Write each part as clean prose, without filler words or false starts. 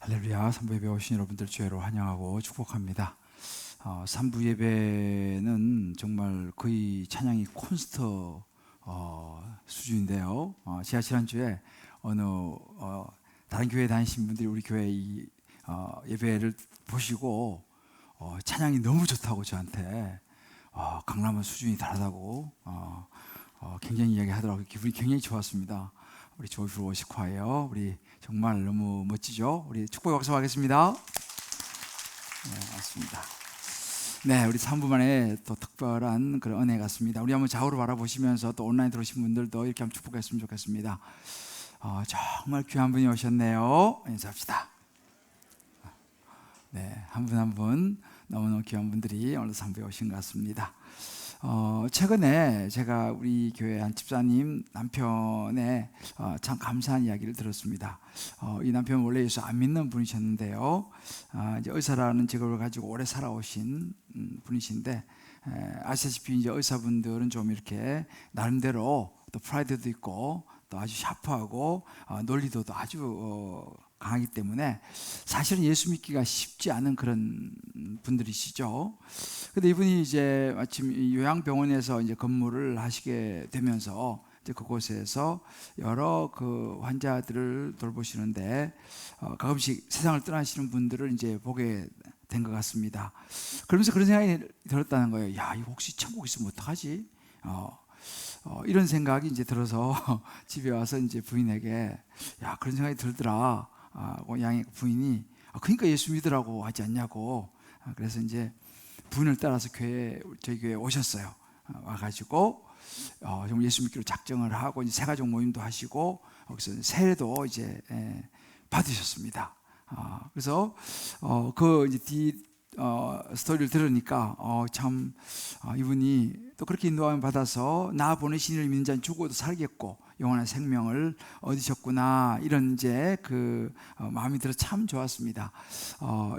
할렐루야. 3부 예배 오신 여러분들 주의로 환영하고 축복합니다. 3부 예배는 정말 거의 찬양이 콘서트 수준인데요. 제가 지난주에 어느 다른 교회 다니신 분들이 우리 교회 이 예배를 보시고 찬양이 너무 좋다고 저한테 강남은 수준이 다르다고 굉장히 이야기하더라고요. 기분이 굉장히 좋았습니다. 우리 조이풀 워십 콰이어 우리 정말 너무 멋지죠? 우리 축복 박수하겠습니다. 네, 맞습니다. 네, 우리 3부 만에 또 특별한 그런 은혜 같습니다. 우리 한번 좌우로 바라보시면서 또 온라인 들어오신 분들도 이렇게 한번 축복했으면 좋겠습니다. 정말 귀한 분이 오셨네요. 인사합시다. 네, 한 분 한 분 너무너무 귀한 분들이 오늘 3부에 오신 것 같습니다. 최근에 제가 우리 교회 한 집사님 남편의 참 감사한 이야기를 들었습니다. 이 남편은 원래 예수 안 믿는 분이셨는데요. 이제 의사라는 직업을 가지고 오래 살아오신 분이신데, 아시다시피 이제 의사분들은 좀 이렇게 나름대로 또 프라이드도 있고 또 아주 샤프하고 논리도도 아주 강하기 때문에 사실은 예수 믿기가 쉽지 않은 그런 분들이시죠. 근데 이분이 이제 마침 요양병원에서 이제 근무를 하시게 되면서 이제 그곳에서 여러 그 환자들을 돌보시는데 가끔씩 세상을 떠나시는 분들을 이제 보게 된 것 같습니다. 그러면서 그런 생각이 들었다는 거예요. 야, 이거 혹시 천국 있으면 어떡하지? 이런 생각이 이제 들어서 집에 와서 이제 부인에게 야, 그런 생각이 들더라. 양의 부인이 그러니까 예수 믿으라고 하지 않냐고. 그래서 이제 부인을 따라서 저희 교회에 오셨어요. 와가지고 정말 예수 믿기로 작정을 하고 이제 새가족 모임도 하시고 거기서 세례도 이제 받으셨습니다. 그래서 그 이제 스토리를 들으니까 참 이분이 또 그렇게 인도함을 받아서 나 보내신 이를 믿는 자는 죽어도 살겠고 영원한 생명을 얻으셨구나, 이런 이제 그 마음이 들어 참 좋았습니다.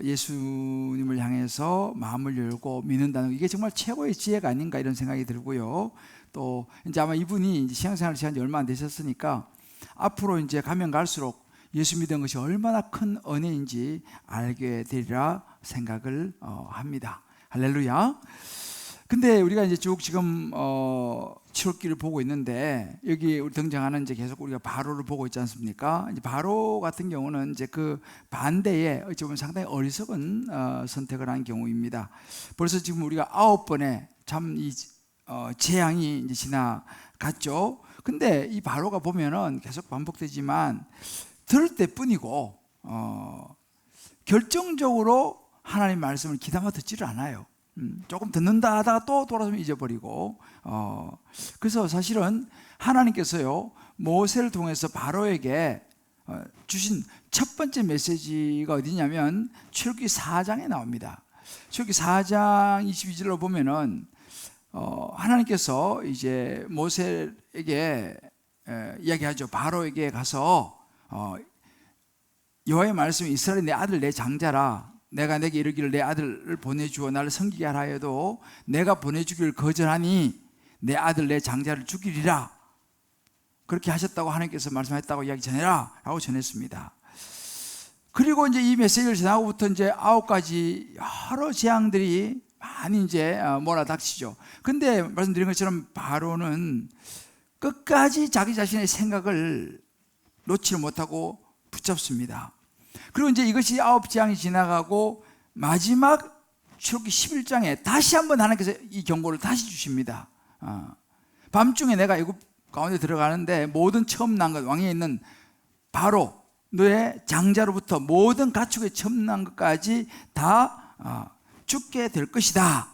예수님을 향해서 마음을 열고 믿는다는 이게 정말 최고의 지혜가 아닌가, 이런 생각이 들고요. 또 이제 아마 이분이 이제 신앙생활을 시작한 지 얼마 안 되셨으니까 앞으로 이제 가면 갈수록 예수 믿은 것이 얼마나 큰 은혜인지 알게 되리라 생각을 합니다. 할렐루야. 근데 우리가 이제 쭉 지금 출애굽기를 보고 있는데 여기 우리 등장하는 이제 계속 우리가 바로를 보고 있지 않습니까? 이제 바로 같은 경우는 이제 그 반대에 어찌 보면 상당히 어리석은 선택을 한 경우입니다. 벌써 지금 우리가 9번의 참 이 재앙이 이제 지나갔죠. 근데 이 바로가 보면은 계속 반복되지만 들을 때뿐이고 결정적으로 하나님 말씀을 귀담아 듣지를 않아요. 조금 듣는다 하다가 또 돌아서 잊어버리고 그래서 사실은 하나님께서요 모세를 통해서 바로에게 주신 첫 번째 메시지가 어디냐면 출애굽기 4장에 나옵니다. 출애굽기 4장 22절로 보면은 하나님께서 이제 모세에게 이야기하죠. 바로에게 가서 여호와의 말씀이 이스라엘 내 아들 내 장자라, 내가 내게 이르기를 내 아들을 보내주어 나를 섬기게 하라 해도 내가 보내주기를 거절하니 내 아들 내 장자를 죽이리라, 그렇게 하셨다고 하나님께서 말씀했다고 이야기 전해라 라고 전했습니다. 그리고 이제 이 메시지를 전하고부터 이제 9가지 여러 재앙들이 많이 이제 몰아닥치죠. 근데 말씀드린 것처럼 바로는 끝까지 자기 자신의 생각을 놓지를 못하고 붙잡습니다. 그리고 이제 이것이 9재앙이 지나가고 마지막 출애굽기 11장에 다시 한번 하나님께서 이 경고를 다시 주십니다. 밤중에 내가 애굽 가운데 들어가는데 모든 처음 난 것, 왕위에 있는 바로 너의 장자로부터 모든 가축의 처음 난 것까지 다 죽게 될 것이다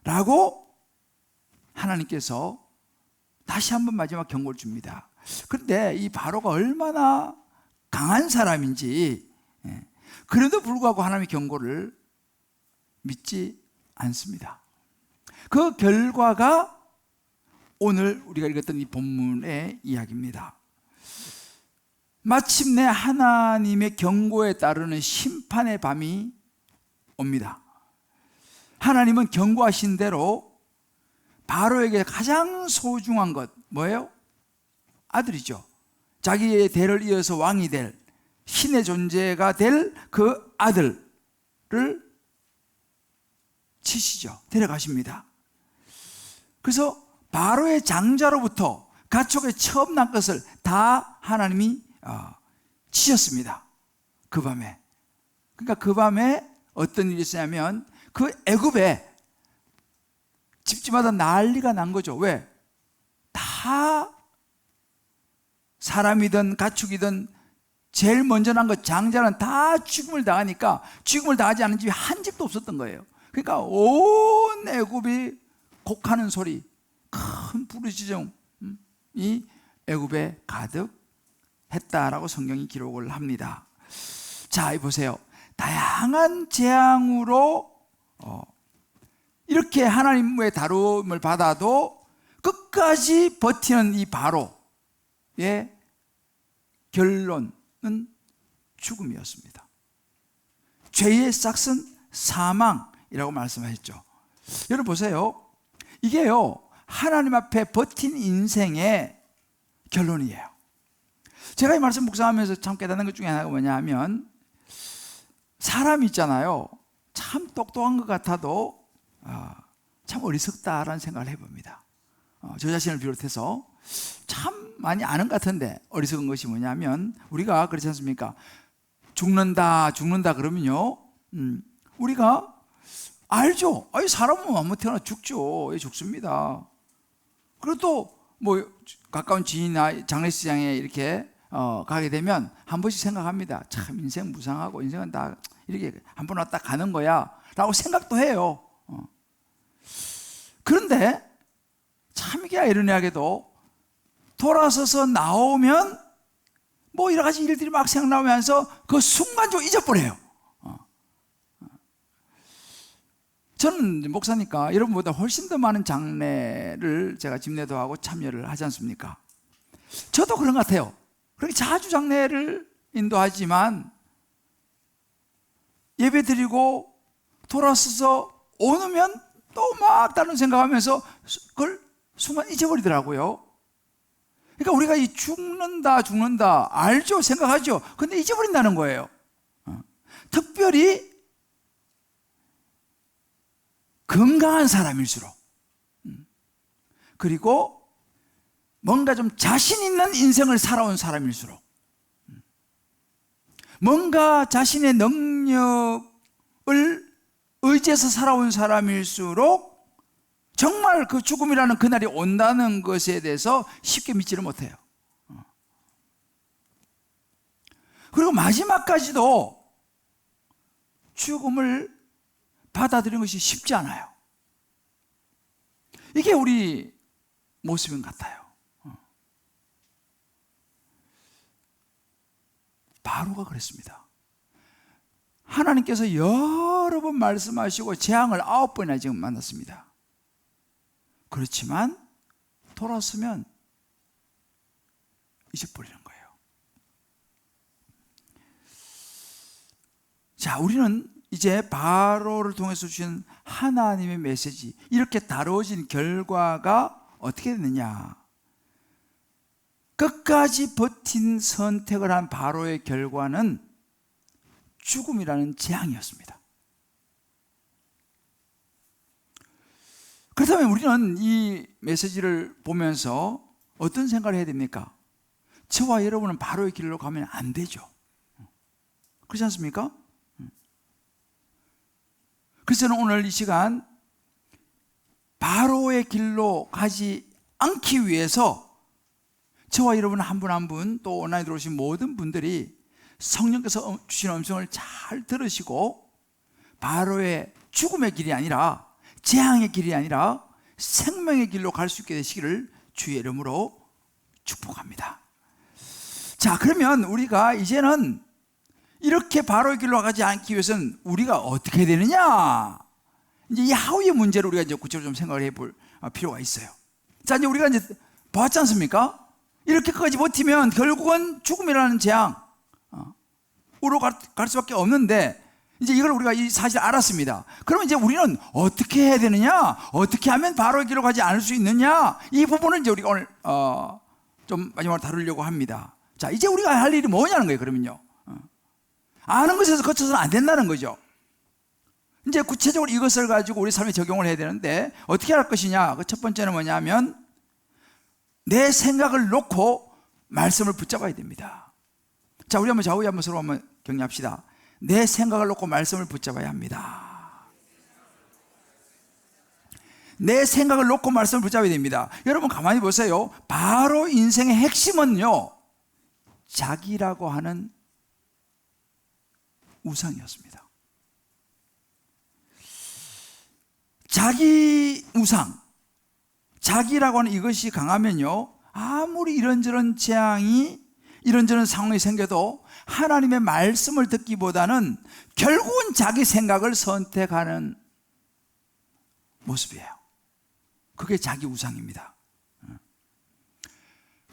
라고 하나님께서 다시 한번 마지막 경고를 줍니다. 그런데 이 바로가 얼마나 강한 사람인지, 그래도 불구하고 하나님의 경고를 믿지 않습니다. 그 결과가 오늘 우리가 읽었던 이 본문의 이야기입니다. 마침내 하나님의 경고에 따르는 심판의 밤이 옵니다. 하나님은 경고하신 대로 바로에게 가장 소중한 것 뭐예요? 아들이죠. 자기의 대를 이어서 왕이 될 신의 존재가 될 그 아들을 치시죠. 데려가십니다. 그래서 바로의 장자로부터 가축의 처음 난 것을 다 하나님이 치셨습니다. 그 밤에. 그러니까 그 밤에 어떤 일이 있었냐면 그 애굽에 집집마다 난리가 난 거죠. 왜? 다 사람이든 가축이든 제일 먼저 난 것 장자는 다 죽음을 당하니까 죽음을 당하지 않은 집이 한 집도 없었던 거예요. 그러니까 온 애굽이 곡하는 소리, 큰 부르짖음이 애굽에 가득했다라고 성경이 기록을 합니다. 자, 보세요. 다양한 재앙으로 이렇게 하나님의 다룸을 받아도 끝까지 버티는 이 바로의 결론은 죽음이었습니다. 죄의 싹은 사망이라고 말씀하셨죠. 여러분 보세요. 이게요, 하나님 앞에 버틴 인생의 결론이에요. 제가 이 말씀 묵상하면서 참 깨닫는 것 중에 하나가 뭐냐 하면, 사람이 있잖아요, 참 똑똑한 것 같아도 참 어리석다라는 생각을 해봅니다. 저 자신을 비롯해서 참 많이 아는 것 같은데 어리석은 것이 뭐냐면, 우리가 그렇지 않습니까? 죽는다 그러면요, 우리가 알죠. 사람은 아무 태어나 죽죠. 죽습니다. 그리고 또 뭐 가까운 지인이나 장례식장에 이렇게 가게 되면 한 번씩 생각합니다. 참 인생 무상하고 인생은 다 이렇게 한 번 왔다 가는 거야 라고 생각도 해요. 그런데 참 이게 아이러니하게도 돌아서서 나오면 뭐 여러 가지 일들이 막 생각나면서 그 순간적으로 잊어버려요. 저는 목사니까 여러분보다 훨씬 더 많은 장례를 제가 집례도 하고 참여를 하지 않습니까? 저도 그런 것 같아요. 그렇게 자주 장례를 인도하지만 예배 드리고 돌아서서 오면 또 막 다른 생각하면서 그걸 순간 잊어버리더라고요. 그러니까 우리가 이 죽는다 알죠? 생각하죠? 근데 잊어버린다는 거예요. 특별히 건강한 사람일수록, 그리고 뭔가 좀 자신 있는 인생을 살아온 사람일수록, 뭔가 자신의 능력을 의지해서 살아온 사람일수록 정말 그 죽음이라는 그날이 온다는 것에 대해서 쉽게 믿지를 못해요. 그리고 마지막까지도 죽음을 받아들이는 것이 쉽지 않아요. 이게 우리 모습인 것 같아요. 바로가 그랬습니다. 하나님께서 여러 번 말씀하시고 재앙을 9번이나 지금 만났습니다. 그렇지만 돌아서면 잊어버리는 거예요. 자, 우리는 이제 바로를 통해서 주신 하나님의 메시지, 이렇게 다루어진 결과가 어떻게 됐느냐? 끝까지 버틴 선택을 한 바로의 결과는 죽음이라는 재앙이었습니다. 그렇다면 우리는 이 메시지를 보면서 어떤 생각을 해야 됩니까? 저와 여러분은 바로의 길로 가면 안 되죠. 그렇지 않습니까? 그래서 저는 오늘 이 시간 바로의 길로 가지 않기 위해서 저와 여러분 한 분 한 분, 또 온라인에 들어오신 모든 분들이 성령께서 주신 음성을 잘 들으시고 바로의 죽음의 길이 아니라, 재앙의 길이 아니라 생명의 길로 갈 수 있게 되시기를 주의 이름으로 축복합니다. 자, 그러면 우리가 이제는 이렇게 바로의 길로 가지 않기 위해서는 우리가 어떻게 되느냐? 이제 이 하위의 문제를 우리가 이제 구체적으로 좀 생각을 해볼 필요가 있어요. 자, 이제 우리가 이제 봤지 않습니까? 이렇게까지 버티면 결국은 죽음이라는 재앙으로 갈 수밖에 없는데, 이제 이걸 우리가 이 사실을 알았습니다. 그러면 이제 우리는 어떻게 해야 되느냐? 어떻게 하면 바로의 길로 가지 않을 수 있느냐? 이 부분을 이제 우리가 오늘 좀 마지막으로 다루려고 합니다. 자, 이제 우리가 할 일이 뭐냐는 거예요, 그러면요. 아는 것에서 거쳐서는 안 된다는 거죠. 이제 구체적으로 이것을 가지고 우리 삶에 적용을 해야 되는데 어떻게 할 것이냐? 그 첫 번째는 뭐냐면 내 생각을 놓고 말씀을 붙잡아야 됩니다. 자, 우리 한번 좌우에 한번 서로 한번 격려합시다. 내 생각을 놓고 말씀을 붙잡아야 합니다. 내 생각을 놓고 말씀을 붙잡아야 됩니다. 여러분 가만히 보세요. 바로 인생의 핵심은요, 자기라고 하는 우상이었습니다. 자기 우상, 자기라고 하는 이것이 강하면요, 아무리 이런저런 재앙이, 이런저런 상황이 생겨도 하나님의 말씀을 듣기보다는 결국은 자기 생각을 선택하는 모습이에요. 그게 자기 우상입니다.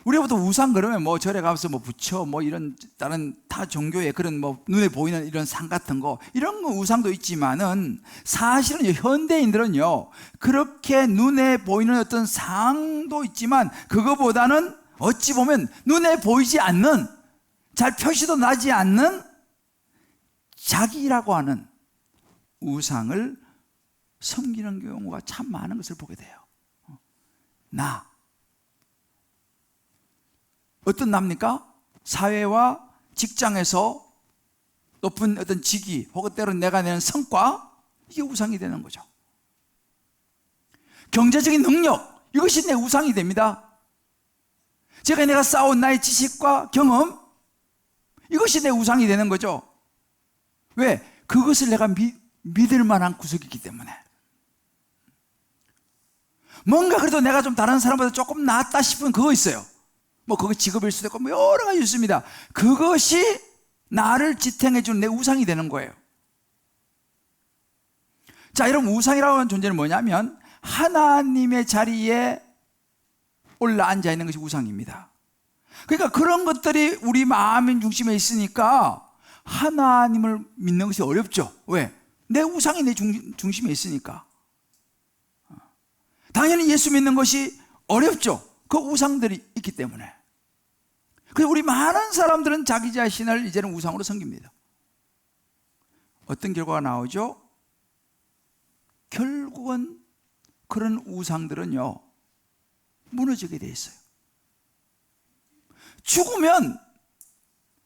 우리가 보통 우상 그러면 뭐 절에 가서 뭐 부처 뭐 이런 다른 타 종교의 그런 뭐 눈에 보이는 이런 상 같은 거, 이런 거 우상도 있지만은 사실은 현대인들은요, 그렇게 눈에 보이는 어떤 상도 있지만 그거보다는 어찌 보면 눈에 보이지 않는, 잘 표시도 나지 않는 자기라고 하는 우상을 섬기는 경우가 참 많은 것을 보게 돼요. 나. 어떤 납니까? 사회와 직장에서 높은 어떤 직위 혹은 때로는 내가 내는 성과, 이게 우상이 되는 거죠. 경제적인 능력, 이것이 내 우상이 됩니다. 내가 쌓아온 나의 지식과 경험, 이것이 내 우상이 되는 거죠. 왜? 그것을 내가 믿을 만한 구석이기 때문에. 뭔가 그래도 내가 좀 다른 사람보다 조금 낫다 싶은 그거 있어요. 뭐 그거 직업일 수도 있고 뭐 여러 가지 있습니다. 그것이 나를 지탱해 주는 내 우상이 되는 거예요. 자, 여러분, 우상이라고 하는 존재는 뭐냐면 하나님의 자리에 올라 앉아 있는 것이 우상입니다. 그러니까 그런 것들이 우리 마음의 중심에 있으니까 하나님을 믿는 것이 어렵죠. 왜? 내 우상이 내 중심에 있으니까. 당연히 예수 믿는 것이 어렵죠. 그 우상들이 있기 때문에. 그래서 우리 많은 사람들은 자기 자신을 이제는 우상으로 섬깁니다. 어떤 결과가 나오죠? 결국은 그런 우상들은요, 무너지게 돼 있어요. 죽으면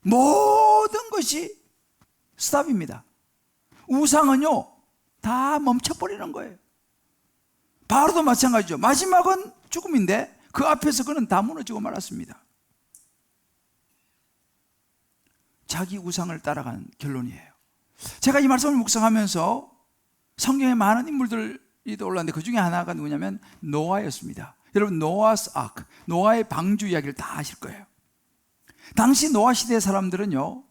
모든 것이 스탑입니다. 우상은요, 다 멈춰버리는 거예요. 바로도 마찬가지죠. 마지막은 죽음인데 그 앞에서 그는 다 무너지고 말았습니다. 자기 우상을 따라가는 결론이에요. 제가 이 말씀을 묵상하면서 성경에 많은 인물들이 떠올랐는데 그 중에 하나가 누구냐면 노아였습니다. 여러분, 노아스 아크, 노아의 방주 이야기를 다 아실 거예요. 당시 노아 시대의 사람들은요,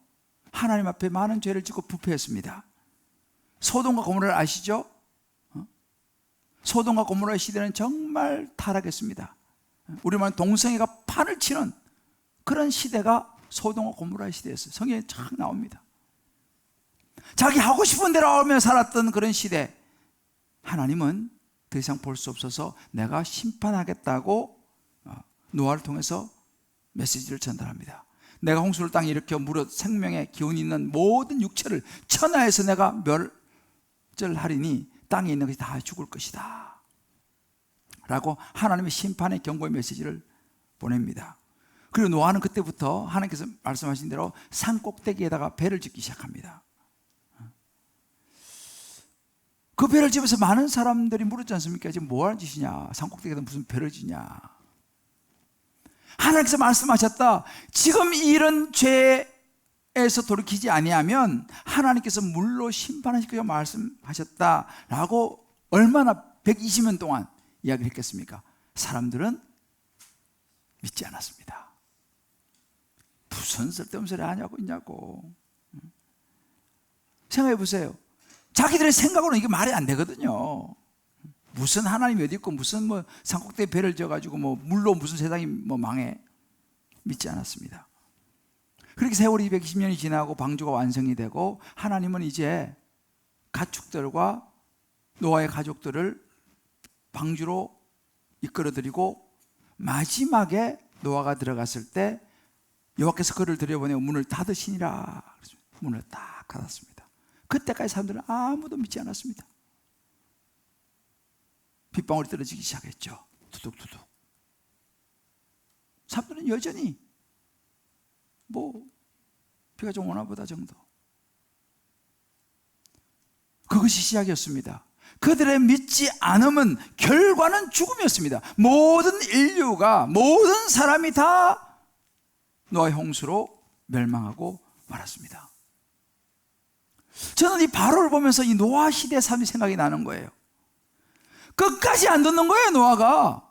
하나님 앞에 많은 죄를 짓고 부패했습니다. 소돔과 고모라를 아시죠? 소돔과 고모라의 시대는 정말 타락했습니다. 우리말은 동성애가 판을 치는 그런 시대가 소돔과 고모라의 시대였어요. 성경에 쫙 나옵니다. 자기 하고 싶은 대로 하며 살았던 그런 시대, 하나님은 더 이상 볼 수 없어서 내가 심판하겠다고 노아를 통해서 메시지를 전달합니다. 내가 홍수를 땅에 일으켜 무릇 생명의 기운이 있는 모든 육체를 천하에서 내가 멸절하리니 땅에 있는 것이 다 죽을 것이다 라고 하나님의 심판의 경고의 메시지를 보냅니다. 그리고 노아는 그때부터 하나님께서 말씀하신 대로 산 꼭대기에다가 배를 짓기 시작합니다. 그 배를 지면서 많은 사람들이 물었지 않습니까? 지금 뭐 하는 짓이냐? 산 꼭대기에다 무슨 배를 지냐? 하나님께서 말씀하셨다. 지금 이런 죄에서 돌이키지 아니하면 하나님께서 물로 심판하실 거라고 말씀하셨다라고 얼마나 120년 동안 이야기를 했겠습니까? 사람들은 믿지 않았습니다. 무슨 쓸데없는 소리 하냐고 있냐고. 생각해 보세요. 자기들의 생각으로는 이게 말이 안 되거든요. 무슨 하나님이 어디 있고 무슨 뭐 산꼭대기 배를 지어가지고 뭐 물로 무슨 세상이 뭐 망해. 믿지 않았습니다. 그렇게 세월이 220년이 지나고 방주가 완성이 되고 하나님은 이제 가축들과 노아의 가족들을 방주로 이끌어들이고 마지막에 노아가 들어갔을 때 여호와께서 그를 들여보내고 문을 닫으시니라. 문을 딱 닫았습니다. 그때까지 사람들은 아무도 믿지 않았습니다. 빗방울이 떨어지기 시작했죠. 두둑두둑. 사람들은 여전히 비가 좀 오나 보다 정도. 그것이 시작이었습니다. 그들의 믿지 않음은 결과는 죽음이었습니다. 모든 인류가, 모든 사람이 다 노아의 홍수로 멸망하고 말았습니다. 저는 이 바로를 보면서 이 노아 시대의 삶이 생각이 나는 거예요. 끝까지 안 듣는 거예요, 노아가.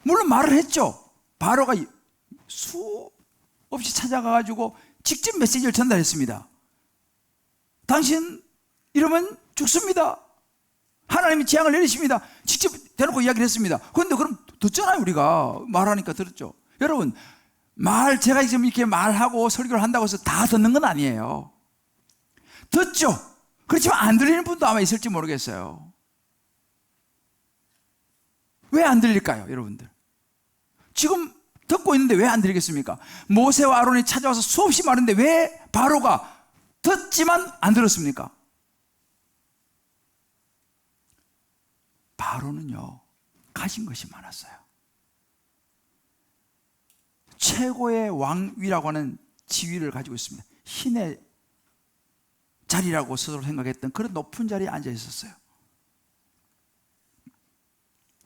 물론 말을 했죠. 바로가 수없이 찾아가가지고 직접 메시지를 전달했습니다. 당신 이러면 죽습니다. 하나님이 재앙을 내리십니다. 직접 대놓고 이야기를 했습니다. 그런데 그럼 듣잖아요. 우리가 말하니까 들었죠. 여러분, 제가 지금 이렇게 말하고 설교를 한다고 해서 다 듣는 건 아니에요. 듣죠. 그렇지만 안 들리는 분도 아마 있을지 모르겠어요. 왜 안 들릴까요, 여러분들? 지금 듣고 있는데 왜 안 들리겠습니까? 모세와 아론이 찾아와서 수없이 말했는데 왜 바로가 듣지만 안 들었습니까? 바로는요, 가진 것이 많았어요. 최고의 왕위라고 하는 지위를 가지고 있습니다. 신의 자리라고 스스로 생각했던 그런 높은 자리에 앉아 있었어요.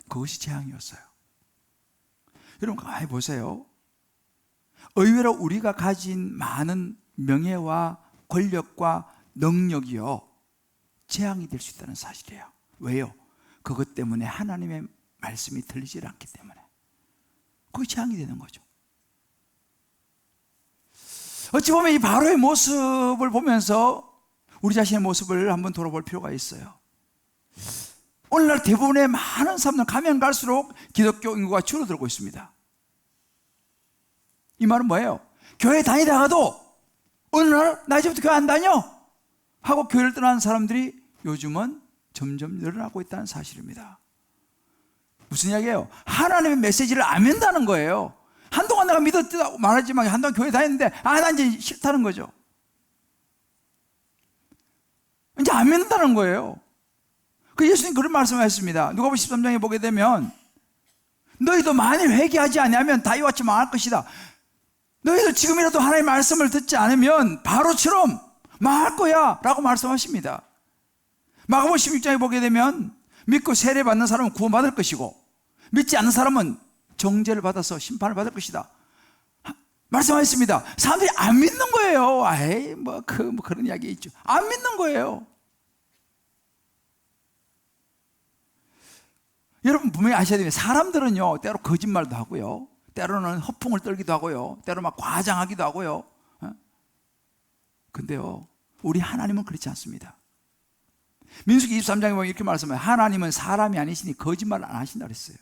그것이 재앙이었어요. 여러분 가만히 보세요. 의외로 우리가 가진 많은 명예와 권력과 능력이요, 재앙이 될 수 있다는 사실이에요. 왜요? 그것 때문에 하나님의 말씀이 들리지 않기 때문에 그게 재앙이 되는 거죠. 어찌 보면 이 바로의 모습을 보면서 우리 자신의 모습을 한번 돌아볼 필요가 있어요. 오늘날 대부분의 많은 사람들은 가면 갈수록 기독교 인구가 줄어들고 있습니다. 이 말은 뭐예요? 교회 다니다가도 어느 날 나 이제부터 교회 안 다녀 하고 교회를 떠나는 사람들이 요즘은 점점 늘어나고 있다는 사실입니다. 무슨 이야기예요? 하나님의 메시지를 안 믿는다는 거예요. 한동안 내가 믿었다고 말하지만 한동안 교회 다녔는데 난 이제 싫다는 거죠. 이제 안 믿는다는 거예요. 그 예수님 그런 말씀하셨습니다. 누가복음 13장에 보게 되면 너희도 만일 회개하지 아니하면 다 이와 같이 망할 것이다. 너희들 지금이라도 하나님의 말씀을 듣지 않으면 바로처럼 망할 거야 라고 말씀하십니다. 마가복음 16장에 보게 되면 믿고 세례받는 사람은 구원받을 것이고 믿지 않는 사람은 정죄를 받아서 심판을 받을 것이다 말씀하셨습니다. 사람들이 안 믿는 거예요. 그런 이야기 있죠. 안 믿는 거예요. 여러분 분명히 아셔야 됩니다. 사람들은요, 때로 거짓말도 하고요, 때로는 허풍을 떨기도 하고요, 때로 막 과장하기도 하고요. 근데요, 우리 하나님은 그렇지 않습니다. 민수기 23장에 보면 이렇게 말씀해요. 하나님은 사람이 아니시니 거짓말 안 하신다 그랬어요.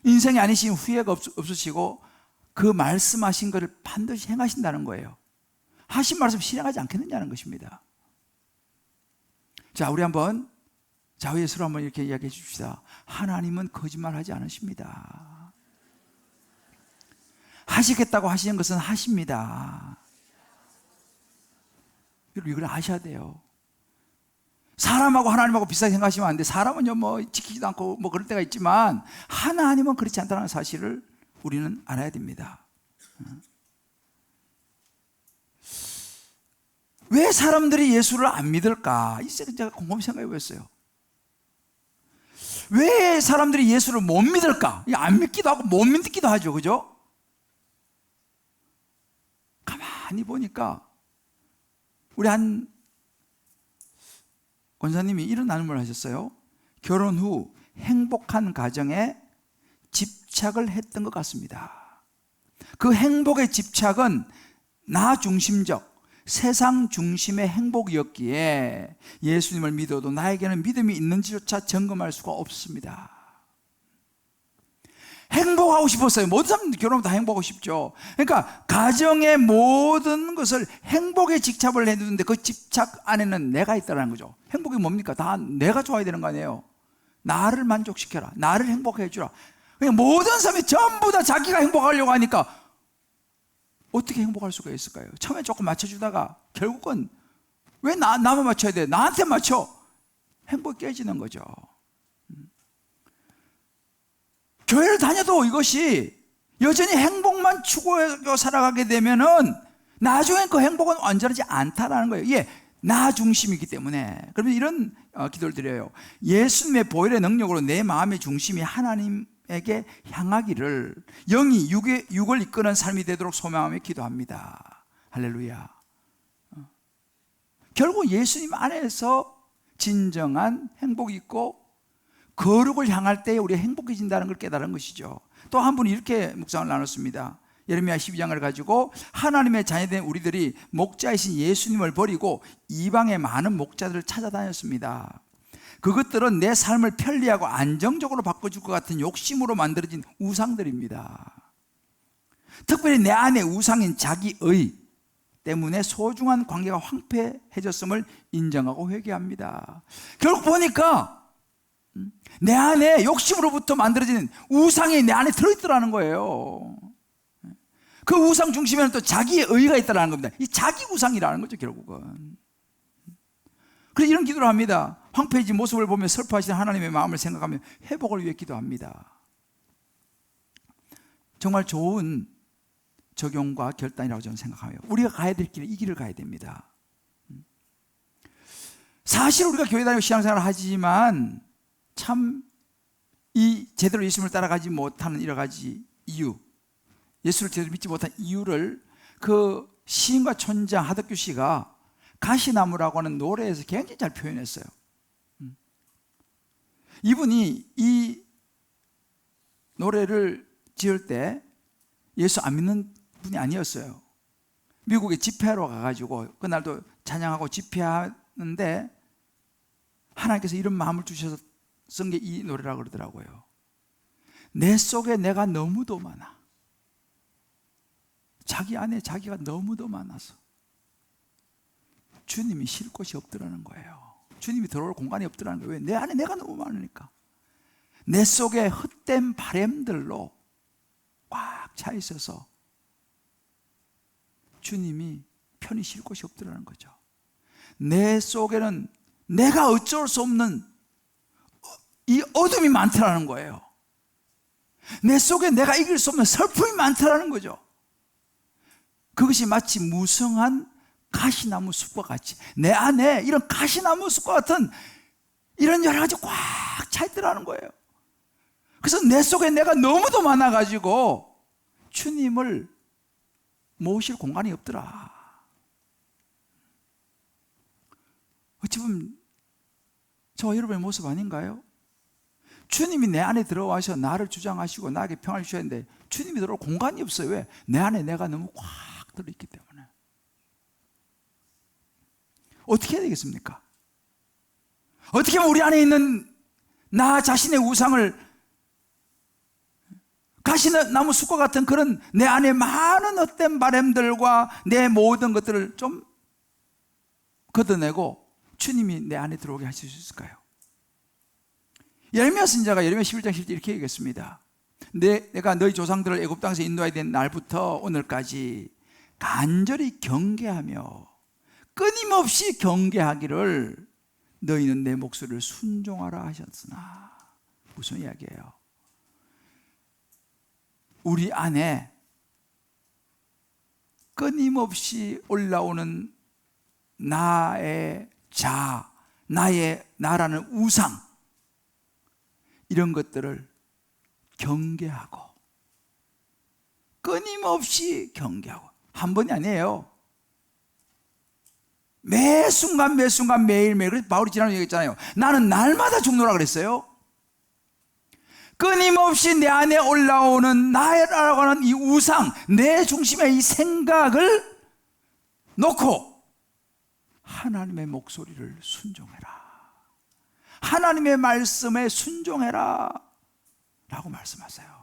인생이 아니신 후회가 없으시고 그 말씀하신 것을 반드시 행하신다는 거예요. 하신 말씀 실행하지 않겠느냐는 것입니다. 자, 우리 한번 자우의 서로 한번 이렇게 이야기해 줍시다. 하나님은 거짓말하지 않으십니다. 하시겠다고 하시는 것은 하십니다. 여러분 이걸 아셔야 돼요. 사람하고 하나님하고 비슷하게 생각하시면 안 돼. 사람은요 지키지도 않고 그럴 때가 있지만 하나님은 그렇지 않다는 사실을 우리는 알아야 됩니다. 왜 사람들이 예수를 안 믿을까? 이제 제가 곰곰이 생각해 보였어요. 왜 사람들이 예수를 못 믿을까? 안 믿기도 하고 못 믿기도 하죠, 그죠? 가만히 보니까 우리 한 권사님이 이런 나눔을 하셨어요. 결혼 후 행복한 가정에 집착을 했던 것 같습니다. 그 행복의 집착은 나 중심적, 세상 중심의 행복이었기에 예수님을 믿어도 나에게는 믿음이 있는지조차 점검할 수가 없습니다. 행복하고 싶었어요. 모든 사람들 결혼하면 다 행복하고 싶죠. 그러니까 가정의 모든 것을 행복에 집착을 해두는데 그 집착 안에는 내가 있다는 거죠. 행복이 뭡니까? 다 내가 좋아야 되는 거 아니에요. 나를 만족시켜라, 나를 행복해 주라. 그냥 모든 사람이 전부 다 자기가 행복하려고 하니까 어떻게 행복할 수가 있을까요? 처음에 조금 맞춰주다가 결국은 왜 나만 맞춰야 돼? 나한테 맞춰! 행복이 깨지는 거죠. 교회를 다녀도 이것이 여전히 행복만 추구하고 살아가게 되면은 나중에 그 행복은 완전하지 않다라는 거예요. 이게 나 중심이기 때문에. 그러면 이런 기도를 드려요. 예수님의 보혈의 능력으로 내 마음의 중심이 하나님에게 향하기를, 영이 육을 이끄는 삶이 되도록 소망하며 기도합니다. 할렐루야. 결국 예수님 안에서 진정한 행복이 있고 거룩을 향할 때 우리가 행복해진다는 걸 깨달은 것이죠. 또 한 분이 이렇게 묵상을 나눴습니다. 예레미야 12장을 가지고 하나님의 자녀된 우리들이 목자이신 예수님을 버리고 이방의 많은 목자들을 찾아다녔습니다. 그것들은 내 삶을 편리하고 안정적으로 바꿔줄 것 같은 욕심으로 만들어진 우상들입니다. 특별히 내 안에 우상인 자기의 때문에 소중한 관계가 황폐해졌음을 인정하고 회개합니다. 결국 보니까 내 안에 욕심으로부터 만들어진 우상이 내 안에 들어있더라는 거예요. 그 우상 중심에는 또 자기의 의가 있다는 겁니다. 이 자기 우상이라는 거죠, 결국은. 그래서 이런 기도를 합니다. 황폐해진 모습을 보며 슬퍼하시는 하나님의 마음을 생각하며 회복을 위해 기도합니다. 정말 좋은 적용과 결단이라고 저는 생각하며 우리가 가야 될 길은 이 길을 가야 됩니다. 사실 우리가 교회 다니고 신앙생활을 하지만 참 이 제대로 예수님을 따라가지 못하는 여러 가지 이유, 예수를 제대로 믿지 못한 이유를 그 시인과 촌장 하덕규 씨가 가시나무라고 하는 노래에서 굉장히 잘 표현했어요. 이분이 이 노래를 지을 때 예수 안 믿는 분이 아니었어요. 미국에 집회하러 가가지고 그날도 찬양하고 집회하는데 하나님께서 이런 마음을 주셔서 쓴 게 이 노래라고 그러더라고요. 내 속에 내가 너무도 많아. 자기 안에 자기가 너무도 많아서 주님이 쉴 곳이 없더라는 거예요. 주님이 들어올 공간이 없더라는 거예요. 왜? 내 안에 내가 너무 많으니까. 내 속에 헛된 바램들로 꽉 차 있어서 주님이 편히 쉴 곳이 없더라는 거죠. 내 속에는 내가 어쩔 수 없는 이 어둠이 많더라는 거예요. 내 속에 내가 이길 수 없는 슬픔이 많더라는 거죠. 그것이 마치 무성한 가시나무 숲과 같이 내 안에 이런 가시나무 숲과 같은 이런 여러 가지 꽉 차 있더라는 거예요. 그래서 내 속에 내가 너무도 많아가지고 주님을 모실 공간이 없더라. 어찌 보면 저와 여러분의 모습 아닌가요? 주님이 내 안에 들어와서 나를 주장하시고 나에게 평안을 주셔야 하는데 주님이 들어올 공간이 없어요. 왜? 내 안에 내가 너무 꽉 들어있기 때문에. 어떻게 해야 되겠습니까? 어떻게 하면 우리 안에 있는 나 자신의 우상을 가시나무 숲과 같은 그런 내 안에 많은 헛된 바램들과 내 모든 것들을 좀 걷어내고 주님이 내 안에 들어오게 하실 수 있을까요? 예레미야 선지자가 예레미야 11장 10절 이렇게 얘기했습니다. 내가 너희 조상들을 애굽 땅에서 인도하게 된 날부터 오늘까지 간절히 경계하며 끊임없이 경계하기를 너희는 내 목소리를 순종하라 하셨으나. 무슨 이야기예요? 우리 안에 끊임없이 올라오는 나의 나라는 우상, 이런 것들을 경계하고 끊임없이 경계하고, 한 번이 아니에요. 매 순간 매일매일. 그래서 바울이 지난번에 얘기했잖아요. 나는 날마다 죽노라 그랬어요. 끊임없이 내 안에 올라오는 나라고 하는 이 우상, 내 중심의 이 생각을 놓고 하나님의 목소리를 순종해라, 하나님의 말씀에 순종해라 라고 말씀하세요.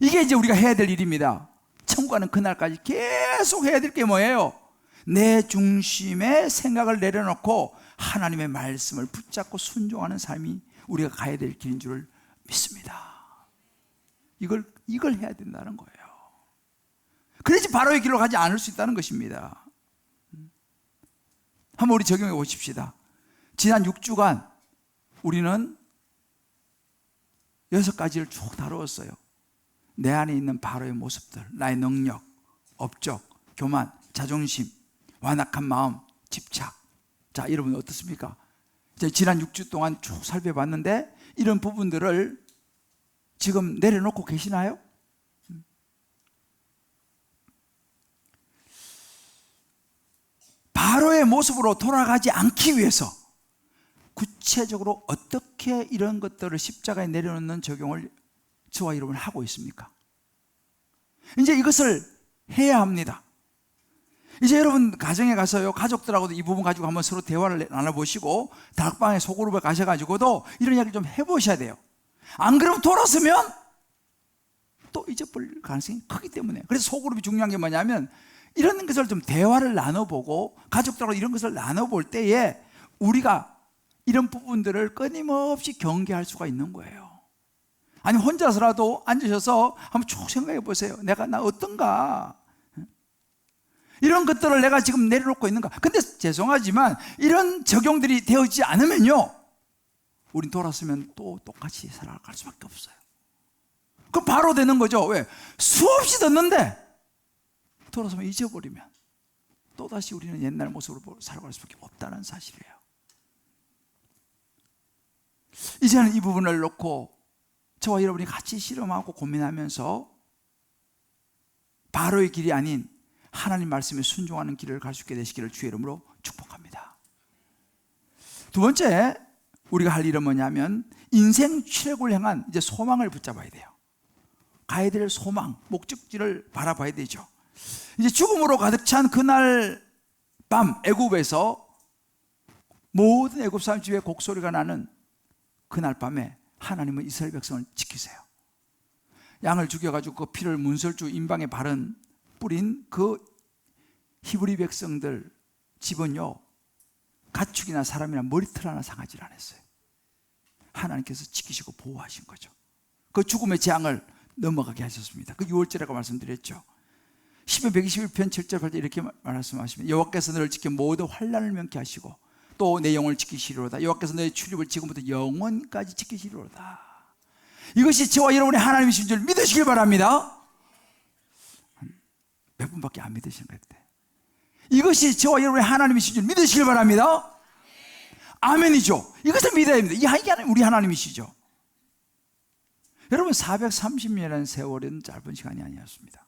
이게 이제 우리가 해야 될 일입니다. 천국 가는 그날까지 계속 해야 될 게 뭐예요? 내 중심의 생각을 내려놓고 하나님의 말씀을 붙잡고 순종하는 삶이 우리가 가야 될 길인 줄 믿습니다. 이걸 해야 된다는 거예요. 그래야지 바로의 길로 가지 않을 수 있다는 것입니다. 한번 우리 적용해 보십시다. 지난 6주간 우리는 6가지를 쭉 다루었어요. 내 안에 있는 바로의 모습들, 나의 능력, 업적, 교만, 자존심, 완악한 마음, 집착. 자, 여러분 어떻습니까? 지난 6주 동안 쭉 살펴봤는데 이런 부분들을 지금 내려놓고 계시나요? 바로의 모습으로 돌아가지 않기 위해서 구체적으로 어떻게 이런 것들을 십자가에 내려놓는 적용을 저와 여러분 하고 있습니까? 이제 이것을 해야 합니다. 이제 여러분 가정에 가서요, 가족들하고도 이 부분 가지고 한번 서로 대화를 나눠보시고 다락방에 소그룹에 가셔가지고도 이런 이야기를 좀 해보셔야 돼요. 안 그러면 돌아서면 또 잊어버릴 가능성이 크기 때문에. 그래서 소그룹이 중요한 게 뭐냐면 이런 것을 좀 대화를 나눠보고 가족들하고 이런 것을 나눠볼 때에 우리가 이런 부분들을 끊임없이 경계할 수가 있는 거예요. 아니 혼자서라도 앉으셔서 한번 쭉 생각해 보세요. 나 어떤가? 이런 것들을 내가 지금 내려놓고 있는가? 근데 죄송하지만 이런 적용들이 되어지지 않으면요, 우린 돌아서면 또 똑같이 살아갈 수밖에 없어요. 그럼 바로 되는 거죠. 왜? 수없이 듣는데 돌아서면 잊어버리면 또다시 우리는 옛날 모습으로 살아갈 수밖에 없다는 사실이에요. 이제는 이 부분을 놓고 저와 여러분이 같이 실험하고 고민하면서 바로의 길이 아닌 하나님 말씀에 순종하는 길을 갈 수 있게 되시기를 주의 이름으로 축복합니다. 두 번째 우리가 할 일은 뭐냐면 인생 최고를 향한 이제 소망을 붙잡아야 돼요. 가야 될 소망, 목적지를 바라봐야 되죠. 이제 죽음으로 가득 찬 그날 밤 애굽에서 모든 애굽 사람 집에 곡소리가 나는 그날 밤에 하나님은 이스라엘 백성을 지키세요. 양을 죽여가지고 그 피를 문설주 임방에 뿌린 그 히브리 백성들 집은요, 가축이나 사람이나 머리털 하나 상하지 않았어요. 하나님께서 지키시고 보호하신 거죠. 그 죽음의 재앙을 넘어가게 하셨습니다. 그 6월절이라고 말씀드렸죠. 시편 121편 7절 8절 이렇게 말씀하시면 여호와께서 너를 지켜 모든 환난을 면케 하시고 또 내 영혼을 지키시리로다. 여호와께서 너의 출입을 지금부터 영원까지 지키시리로다. 이것이 저와 여러분의 하나님이신 줄 믿으시길 바랍니다. 몇 분밖에 안 믿으시는 것 같아요. 이것이 저와 여러분의 하나님이신 줄 믿으시길 바랍니다. 아멘이죠. 이것을 믿어야 합니다. 이 하나님 우리 하나님이시죠. 여러분 430년이라는 세월은 짧은 시간이 아니었습니다.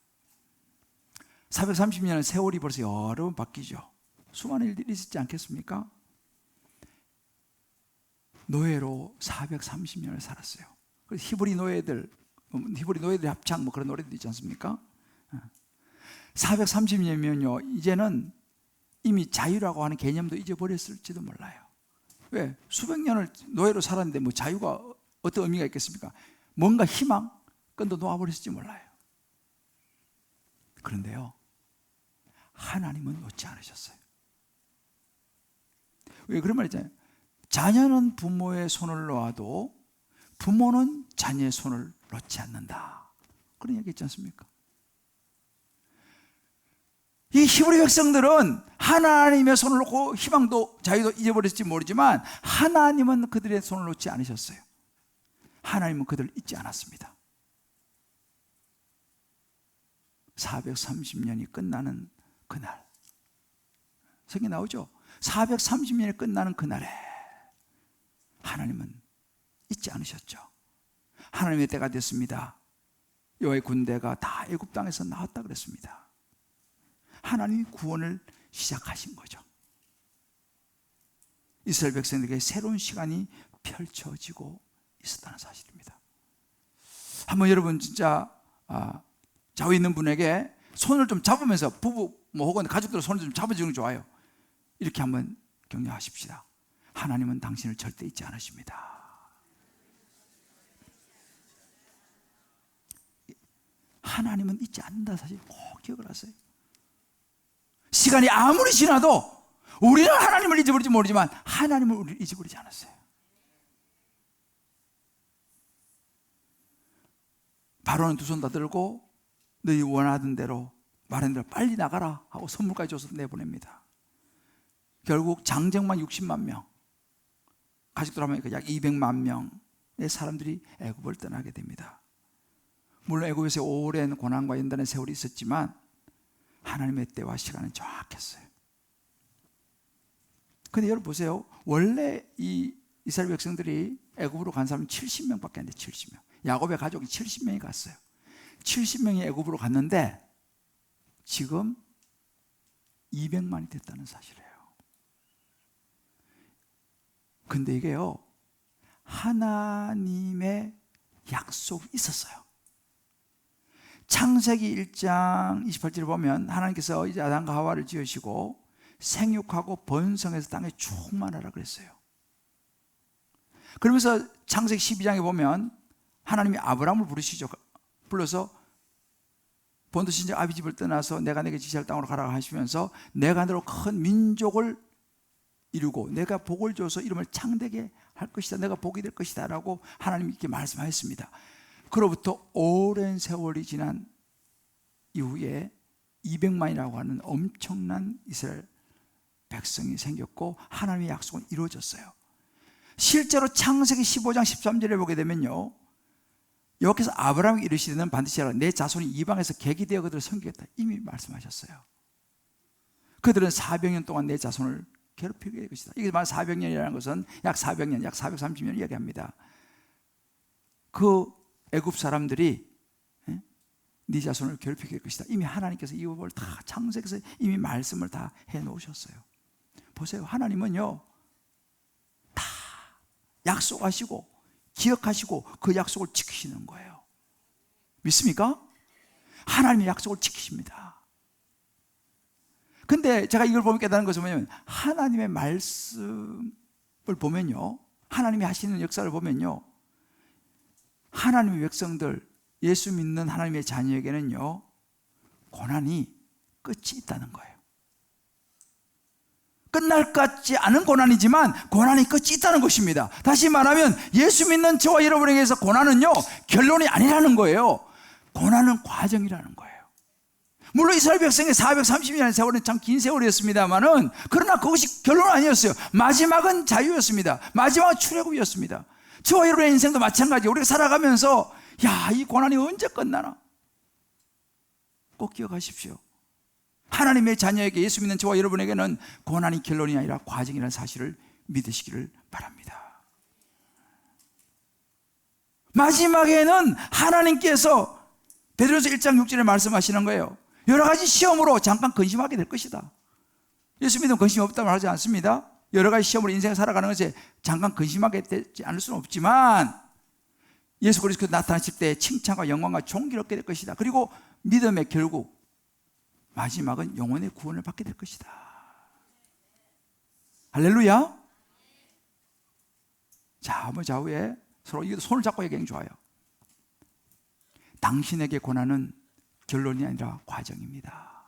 430년의 세월이 벌써 여러 번 바뀌죠. 수많은 일들이 있었지 않겠습니까? 노예로 430년을 살았어요. 그래서 히브리 노예들 합창 그런 노래도 있지 않습니까? 430년이면요 이제는 이미 자유라고 하는 개념도 잊어버렸을지도 몰라요. 왜? 수백 년을 노예로 살았는데 뭐 자유가 어떤 의미가 있겠습니까? 뭔가 희망? 끈도 놓아버렸을지 몰라요. 그런데요, 하나님은 놓지 않으셨어요. 왜 그런 말 있잖아요. 자녀는 부모의 손을 놓아도 부모는 자녀의 손을 놓지 않는다. 그런 얘기 있지 않습니까? 이 히브리 백성들은 하나님의 손을 놓고 희망도 자유도 잊어버렸을지 모르지만 하나님은 그들의 손을 놓지 않으셨어요. 하나님은 그들을 잊지 않았습니다. 430년이 끝나는 그날, 성경에 나오죠. 430년이 끝나는 그날에 하나님은 잊지 않으셨죠. 하나님의 때가 됐습니다. 여호와의 군대가 다 애굽 땅에서 나왔다 그랬습니다. 하나님이 구원을 시작하신 거죠. 이스라엘 백성들에게 새로운 시간이 펼쳐지고 있었다는 사실입니다. 한번 여러분 진짜 좌우에 있는 분에게 손을 좀 잡으면서 부부 혹은 가족들 손을 좀 잡아주는 게 좋아요. 이렇게 한번 격려하십시다. 하나님은 당신을 절대 잊지 않으십니다. 하나님은 잊지 않는다 사실 꼭 기억을 하세요. 시간이 아무리 지나도 우리는 하나님을 잊어버릴지 모르지만 하나님을 우리를 잊어버리지 않았어요. 바로는 두 손 다 들고 너희 원하던 대로 말한 대로 빨리 나가라 하고 선물까지 줘서 내보냅니다. 결국 장정만 60만 명, 가족들 하면 약 200만 명의 사람들이 애굽을 떠나게 됩니다. 물론 애굽에서 오랜 고난과 연단의 세월이 있었지만 하나님의 때와 시간은 정확했어요. 근데 여러분 보세요. 원래 이 이스라엘 백성들이 애굽으로 간 사람은 70명밖에 안 돼요. 70명. 야곱의 가족이 70명이 갔어요. 70명이 애굽으로 갔는데 지금 200만이 됐다는 사실이에요. 근데 이게요, 하나님의 약속이 있었어요. 창세기 1장 28절을 보면 하나님께서 이제 아담과 하와를 지으시고 생육하고 번성해서 땅에 충만하라 그랬어요. 그러면서 창세기 12장에 보면 하나님이 아브라함을 부르시죠. 불러서 본토신적 아비 집을 떠나서 내가 내게 지시할 땅으로 가라 하시면서 내가 너로 큰 민족을 이루고 내가 복을 줘서 이름을 창대게 할 것이다. 내가 복이 될 것이다 라고 하나님이 이렇게 말씀하셨습니다. 그로부터 오랜 세월이 지난 이후에 200만이라고 하는 엄청난 이스라엘 백성이 생겼고 하나님의 약속은 이루어졌어요. 실제로 창세기 15장 13절에 보게 되면요, 여기서 아브라함이 이르시되는 반드시 알아 내 자손이 이방에서 객이 되어 그들을 섬기겠다 이미 말씀하셨어요. 그들은 400년 동안 내 자손을 괴롭히게 될 것이다. 이게 말 400년이라는 것은 약 400년, 약 430년 이야기합니다. 그 애굽 사람들이 네 자손을 괴롭히게 될 것이다. 이미 하나님께서 이 부분을 다 창세기에서 이미 말씀을 다 해놓으셨어요. 보세요. 하나님은요 다 약속하시고 기억하시고 그 약속을 지키시는 거예요. 믿습니까? 하나님의 약속을 지키십니다. 근데 제가 이걸 보면 깨달은 것은 뭐냐면 하나님의 말씀을 보면요, 하나님이 하시는 역사를 보면요, 하나님의 백성들, 예수 믿는 하나님의 자녀에게는요 고난이 끝이 있다는 거예요. 끝날 것 같지 않은 고난이지만 고난이 끝이 있다는 것입니다. 다시 말하면 예수 믿는 저와 여러분에게서 고난은요 결론이 아니라는 거예요. 고난은 과정이라는 거예요. 물론 이스라엘 백성의 430년의 세월은 참 긴 세월이었습니다만은 그러나 그것이 결론은 아니었어요. 마지막은 자유였습니다. 마지막은 출애굽이었습니다. 저와 여러분의 인생도 마찬가지예요. 우리가 살아가면서 야, 이 고난이 언제 끝나나? 꼭 기억하십시오. 하나님의 자녀에게, 예수 믿는 저와 여러분에게는 고난이 결론이 아니라 과정이라는 사실을 믿으시기를 바랍니다. 마지막에는 하나님께서 베드로서 1장 6절에 말씀하시는 거예요. 여러 가지 시험으로 잠깐 근심하게 될 것이다. 예수 믿으면 근심이 없다고 하지 않습니다. 여러 가지 시험으로 인생을 살아가는 것에 잠깐 근심하게 되지 않을 수는 없지만 예수 그리스도 나타나실 때 칭찬과 영광과 존귀를 얻게 될 것이다. 그리고 믿음의 결국 마지막은 영혼의 구원을 받게 될 것이다. 할렐루야. 자, 한번 좌우에 서로 손을 잡고 얘기하는 게 좋아요. 당신에게 고난은 결론이 아니라 과정입니다.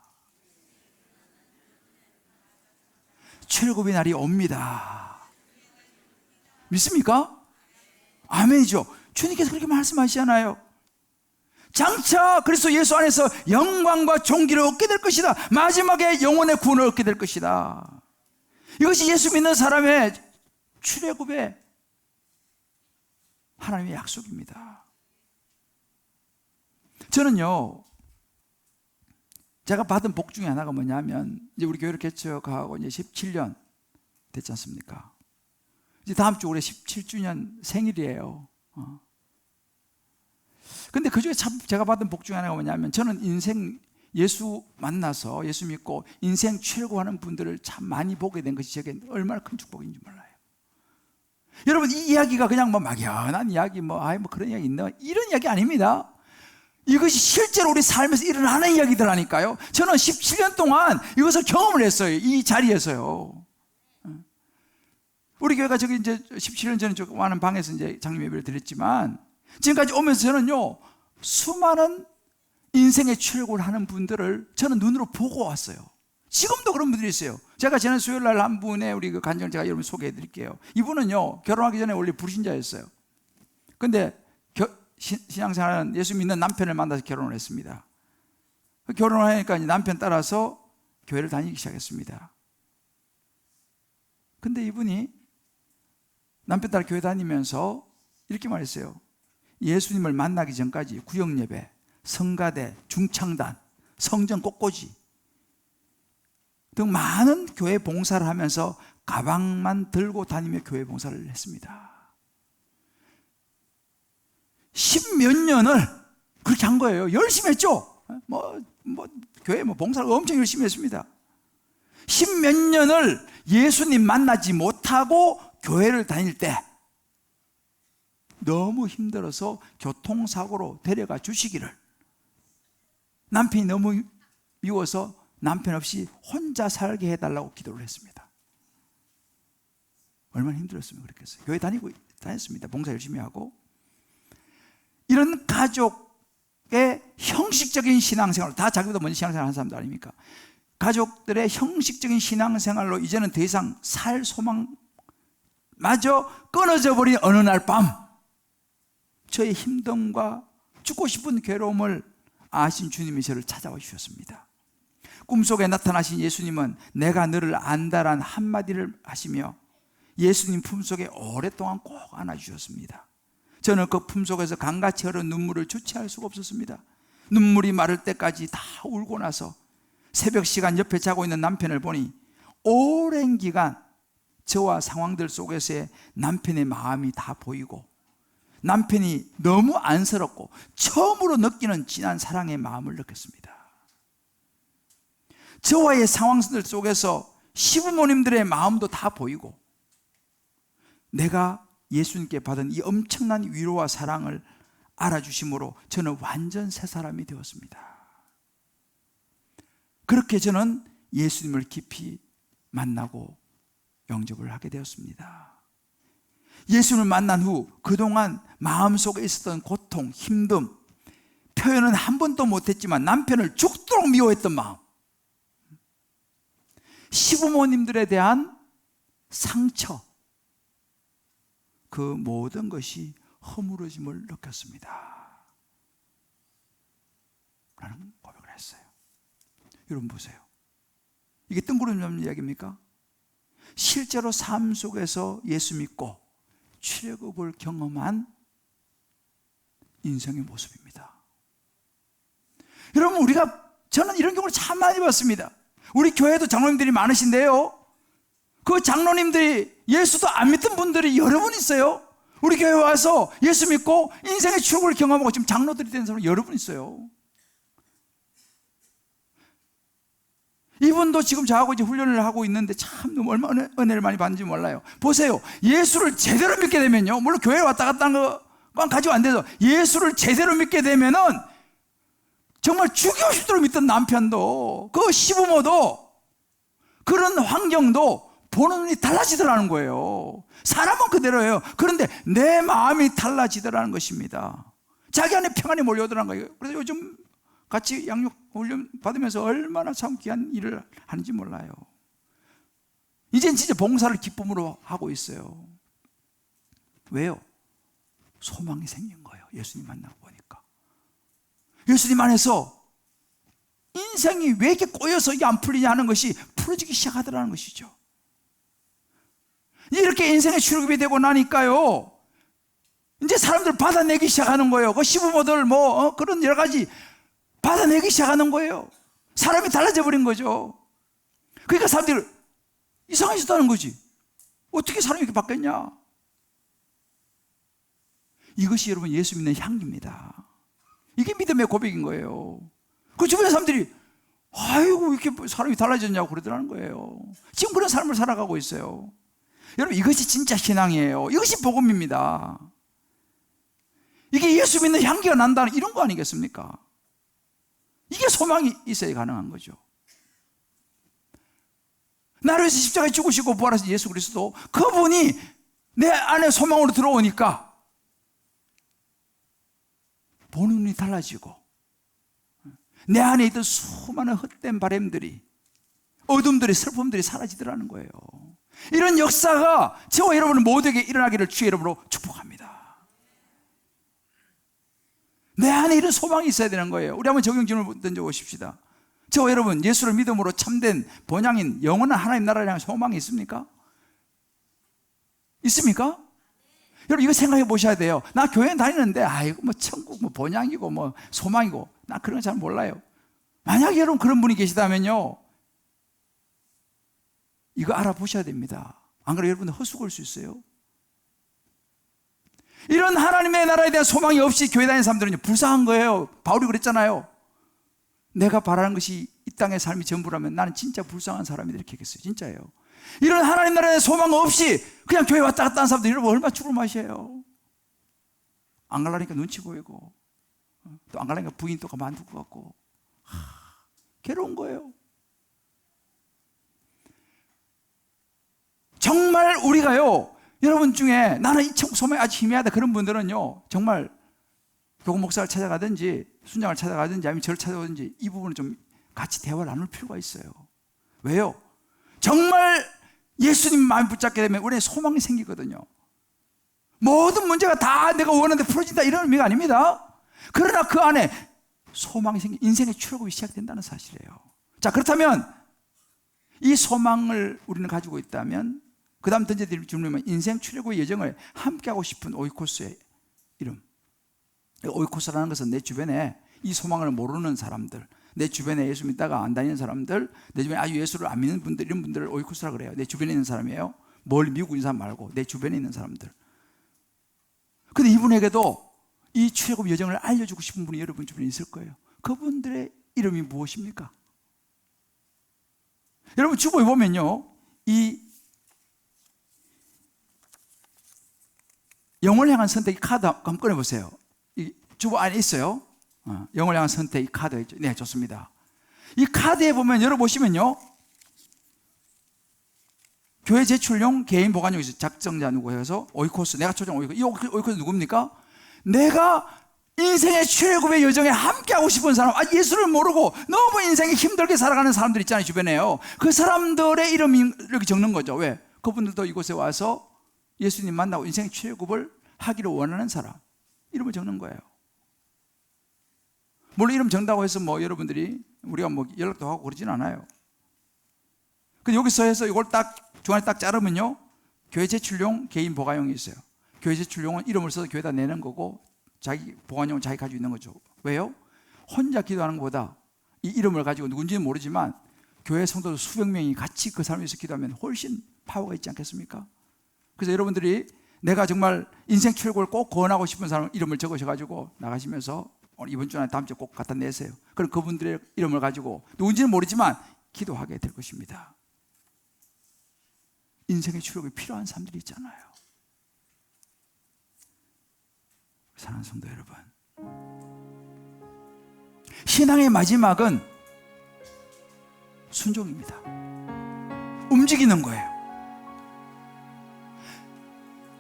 출애굽의 날이 옵니다. 믿습니까? 아멘이죠. 주님께서 그렇게 말씀하시잖아요. 장차 그리스도 예수 안에서 영광과 존귀를 얻게 될 것이다. 마지막에 영혼의 구원을 얻게 될 것이다. 이것이 예수 믿는 사람의 출애굽의 하나님의 약속입니다. 저는요, 제가 받은 복 중에 하나가 뭐냐면, 이제 우리 교회를 개척하고 이제 17년 됐지 않습니까? 이제 다음 주 올해 17주년 생일이에요. 근데 그 중에 참 제가 받은 복 중에 하나가 뭐냐면, 저는 인생 예수 만나서 예수 믿고 인생 출애굽하는 분들을 참 많이 보게 된 것이 제게 얼마나 큰 축복인지 몰라요. 여러분, 이 이야기가 그냥 뭐 막연한 이야기, 뭐 그런 이야기 있나? 이런 이야기 아닙니다. 이것이 실제로 우리 삶에서 일어나는 이야기들하니까요. 저는 17년 동안 이것을 경험을 했어요. 이 자리에서요. 우리 교회가 저기 이제 17년 전에 조그마한 방에서 이제 장님 예배를 드렸지만, 지금까지 오면서 저는요, 수많은 인생의 출애굽을 하는 분들을 저는 눈으로 보고 왔어요. 지금도 그런 분들이 있어요. 제가 지난 수요일 날 한 분의 우리 그 간증을 제가 여러분 소개해 드릴게요. 이분은요, 결혼하기 전에 원래 불신자였어요. 근데 신앙생활은 예수 믿는 남편을 만나서 결혼을 했습니다. 결혼하니까 이제 남편 따라서 교회를 다니기 시작했습니다. 근데 이분이 남편 따라 교회 다니면서 이렇게 말했어요. 예수님을 만나기 전까지 구역예배, 성가대, 중창단, 성전 꽃꽂이 등 많은 교회 봉사를 하면서 가방만 들고 다니며 교회 봉사를 했습니다. 10몇 년을 그렇게 한 거예요. 열심히 했죠. 교회 봉사를 엄청 열심히 했습니다. 10몇 년을 예수님 만나지 못하고 교회를 다닐 때 너무 힘들어서 교통사고로 데려가 주시기를, 남편이 너무 미워서 남편 없이 혼자 살게 해달라고 기도를 했습니다. 얼마나 힘들었으면 그랬겠어요. 교회 다녔습니다. 봉사 열심히 하고. 이런 가족의 형식적인 신앙생활, 다 자기보다 먼저 신앙생활 하는 사람들 아닙니까? 가족들의 형식적인 신앙생활로 이제는 더 이상 살 소망마저 끊어져 버린 어느 날 밤, 저의 힘듦과 죽고 싶은 괴로움을 아신 주님이 저를 찾아와 주셨습니다. 꿈속에 나타나신 예수님은 내가 너를 안다란 한마디를 하시며 예수님 품속에 오랫동안 꼭 안아주셨습니다. 저는 그 품속에서 강같이 흐르는 눈물을 주체할 수가 없었습니다. 눈물이 마를 때까지 다 울고 나서 새벽 시간 옆에 자고 있는 남편을 보니 오랜 기간 저와 상황들 속에서의 남편의 마음이 다 보이고, 남편이 너무 안쓰럽고 처음으로 느끼는 진한 사랑의 마음을 느꼈습니다. 저와의 상황들 속에서 시부모님들의 마음도 다 보이고, 내가 예수님께 받은 이 엄청난 위로와 사랑을 알아주심으로 저는 완전 새 사람이 되었습니다. 그렇게 저는 예수님을 깊이 만나고 영접을 하게 되었습니다. 예수님을 만난 후 그동안 마음속에 있었던 고통, 힘듦, 표현은 한 번도 못했지만 남편을 죽도록 미워했던 마음, 시부모님들에 대한 상처, 그 모든 것이 허물어짐을 느꼈습니다. 라는 고백을 했어요. 여러분 보세요. 이게 뜬구름 이야기입니까? 실제로 삶 속에서 예수 믿고 출애굽을 경험한 인생의 모습입니다. 여러분, 저는 이런 경우를 참 많이 봤습니다. 우리 교회도 장로님들이 많으신데요, 그 장로님들이 예수도 안 믿던 분들이 여러 분 있어요. 우리 교회 와서 예수 믿고 인생의 출애굽을 경험하고 지금 장로들이 된 사람 여러 분 있어요. 이분도 지금 저하고 이제 훈련을 하고 있는데 참 너무 얼마나 은혜를 많이 받는지 몰라요. 보세요. 예수를 제대로 믿게 되면요, 물론 교회에 왔다 갔다 하는 건 가지고 안 돼서 예수를 제대로 믿게 되면은 정말 죽이고 싶도록 믿던 남편도, 그 시부모도, 그런 환경도 보는 눈이 달라지더라는 거예요. 사람은 그대로예요. 그런데 내 마음이 달라지더라는 것입니다. 자기 안에 평안이 몰려오더라는 거예요. 그래서 요즘 같이 양육 훈련 받으면서 얼마나 참 귀한 일을 하는지 몰라요. 이젠 진짜 봉사를 기쁨으로 하고 있어요. 왜요? 소망이 생긴 거예요. 예수님 만나고 보니까. 예수님 안에서 인생이 왜 이렇게 꼬여서 이게 안 풀리냐 하는 것이 풀어지기 시작하더라는 것이죠. 이렇게 인생의 출애굽이 되고 나니까요, 이제 사람들 받아내기 시작하는 거예요. 그 시부모들 그런 여러 가지 받아내기 시작하는 거예요. 사람이 달라져 버린 거죠. 그러니까 사람들이 이상해졌다는 거지. 어떻게 사람이 이렇게 바뀌었냐? 이것이 여러분 예수 믿는 향기입니다. 이게 믿음의 고백인 거예요. 그 주변의 사람들이 아이고 이렇게 사람이 달라졌냐고 그러더라는 거예요. 지금 그런 삶을 살아가고 있어요. 여러분, 이것이 진짜 신앙이에요. 이것이 복음입니다. 이게 예수 믿는 향기가 난다는 이런 거 아니겠습니까? 이게 소망이 있어야 가능한 거죠. 나를 위해서 십자가에 죽으시고 부활하신 예수 그리스도, 그분이 내 안에 소망으로 들어오니까 보는 눈이 달라지고 내 안에 있던 수많은 헛된 바람들이, 어둠들이, 슬픔들이 사라지더라는 거예요. 이런 역사가 저와 여러분 모두에게 일어나기를 주의 이름으로 축복합니다. 내 안에 이런 소망이 있어야 되는 거예요. 우리 한번 적용 질문을 던져보십시다. 저와 여러분, 예수를 믿음으로 참된 본향인 영원한 하나님 나라를 향한 소망이 있습니까? 있습니까? 여러분, 이거 생각해 보셔야 돼요. 나 교회 다니는데 이거 뭐 천국 뭐 본향이고 뭐 소망이고 나 그런 거 잘 몰라요. 만약에 여러분 그런 분이 계시다면요, 이거 알아보셔야 됩니다. 안 그래도 여러분 헛수고할 수 있어요. 이런 하나님의 나라에 대한 소망이 없이 교회 다니는 사람들은 불쌍한 거예요. 바울이 그랬잖아요. 내가 바라는 것이 이 땅의 삶이 전부라면 나는 진짜 불쌍한 사람이다, 이렇게 얘기했어요. 진짜예요. 이런 하나님 나라의 소망 없이 그냥 교회 왔다 갔다 하는 사람들, 여러분 얼마나 죽을 맛이에요. 안 가려니까 눈치 보이고, 또 안 가려니까 부인 또 가만둘 것 같고, 괴로운 거예요. 정말 우리가요, 여러분 중에 나는 이 천국 소망이 아주 희미하다 그런 분들은요, 정말 교구 목사를 찾아가든지 순장을 찾아가든지 아니면 저를 찾아오든지 이 부분을 좀 같이 대화를 나눌 필요가 있어요. 왜요? 정말 예수님 마음 붙잡게 되면 우리의 소망이 생기거든요. 모든 문제가 다 내가 원하는 데 풀어진다 이런 의미가 아닙니다. 그러나 그 안에 소망이 생기, 인생의 출애굽이 시작된다는 사실이에요. 자, 그렇다면 이 소망을 우리는 가지고 있다면 그 다음 던져드릴 질문은 인생 출애굽의 여정을 함께하고 싶은 오이코스의 이름. 오이코스라는 것은 내 주변에 이 소망을 모르는 사람들, 내 주변에 예수 믿다가 안 다니는 사람들, 내 주변에 아주 예수를 안 믿는 분들, 이런 분들을 오이코스라 그래요. 내 주변에 있는 사람이에요. 멀리 미국 있는 사람 말고 내 주변에 있는 사람들. 근데 이분에게도 이 출애굽 여정을 알려주고 싶은 분이 여러분 주변에 있을 거예요. 그분들의 이름이 무엇입니까? 여러분 주보에 보면요, 이 영혼을 향한 선택 카드 한번 꺼내보세요. 이 주보 안에 있어요. 영혼을 향한 선택 이 카드 있죠. 네, 좋습니다. 이 카드에 보면 열어보시면요, 교회 제출용, 개인 보관용 있어요. 작정자 누구 해서 오이코스, 내가 초정 오이코스. 이 오이코스 누굽니까? 내가 인생의 출애굽의 여정에 함께하고 싶은 사람, 예수를 모르고 너무 인생이 힘들게 살아가는 사람들 있잖아요, 주변에요. 그 사람들의 이름이 이렇게 적는 거죠. 왜? 그분들도 이곳에 와서 예수님 만나고 인생의 출애굽을 하기를 원하는 사람, 이름을 적는 거예요. 물론 이름 적는다고 해서 뭐 여러분들이 우리가 뭐 연락도 하고 그러진 않아요. 근데 여기서 해서 이걸 딱 중간에 딱 자르면요, 교회 제출용, 개인 보관용이 있어요. 교회 제출용은 이름을 써서 교회에다 내는 거고, 자기 보관용은 자기 가지고 있는 거죠. 왜요? 혼자 기도하는 것보다 이 이름을 가지고 누군지는 모르지만 교회 성도들 수백 명이 같이 그 사람을 위해서 기도하면 훨씬 파워가 있지 않겠습니까? 그래서 여러분들이 내가 정말 인생 출애굽을 꼭 권하고 싶은 사람 이름을 적으셔가지고 나가시면서 이번 주 안에 다음 주에 꼭 갖다 내세요. 그럼 그분들의 이름을 가지고 누군지는 모르지만 기도하게 될 것입니다. 인생의 출애굽이 필요한 사람들이 있잖아요. 사랑하는 성도 여러분, 신앙의 마지막은 순종입니다. 움직이는 거예요.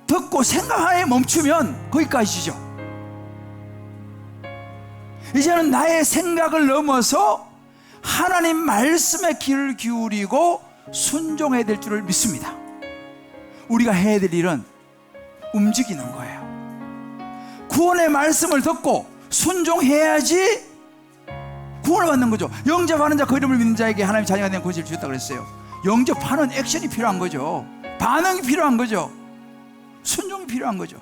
듣고 생각하에 멈추면 거기까지죠. 이제는 나의 생각을 넘어서 하나님 말씀에 귀를 기울이고 순종해야 될 줄을 믿습니다. 우리가 해야 될 일은 움직이는 거예요. 구원의 말씀을 듣고 순종해야지 구원을 받는 거죠. 영접하는 자, 그 이름을 믿는 자에게 하나님 자녀가 되는 권세를 주셨다고 그랬어요. 영접하는 액션이 필요한 거죠. 반응이 필요한 거죠. 순종이 필요한 거죠.